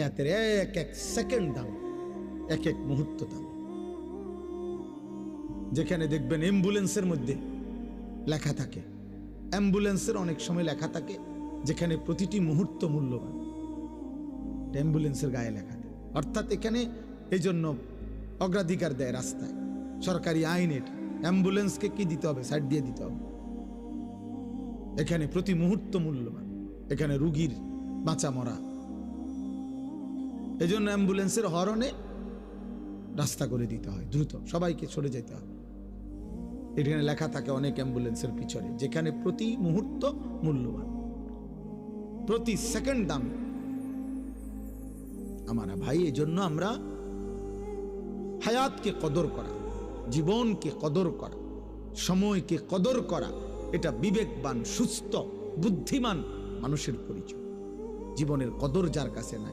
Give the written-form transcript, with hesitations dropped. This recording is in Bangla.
হায়াতের এক এক সেকেন্ড দাম, এক এক মুহূর্ত দাম। যেখানে দেখবেন অ্যাম্বুলেন্সের মধ্যে লেখা থাকে, অ্যাম্বুলেন্সের অনেক সময় লেখা থাকে যেখানে প্রতিটি মুহূর্ত মূল্যবান, অ্যাম্বুলেন্সের গায়ে লেখা থাকে। অর্থাৎ এখানে এই জন্য অগ্রাধিকার দেয় রাস্তায়, সরকারি আইন এটা। অ্যাম্বুলেন্সকে কি দিতে হবে? সাইড দিয়ে দিতে হবে। এখানে প্রতি মুহূর্ত মূল্যবান, এখানে রুগীর বাঁচা মরা। এই জন্য অ্যাম্বুলেন্সের হরনে রাস্তা করে দিতে হয়, দ্রুত সবাইকে সরে যেতে হবে। এখানে লেখা থাকে অনেক অ্যাম্বুলেন্সের পিছনে, যেখানে প্রতি মুহূর্ত মূল্যবান, প্রতি সেকেন্ড দাম। আমার ভাই, এই জন্য আমরা হায়াতকে কদর করা, জীবনকে কদর করা, সময়কে কদর করা, এটা বিবেকবান, সুস্থ, বুদ্ধিমান মানুষের পরিচয়। জীবনের কদর যার কাছে নাই,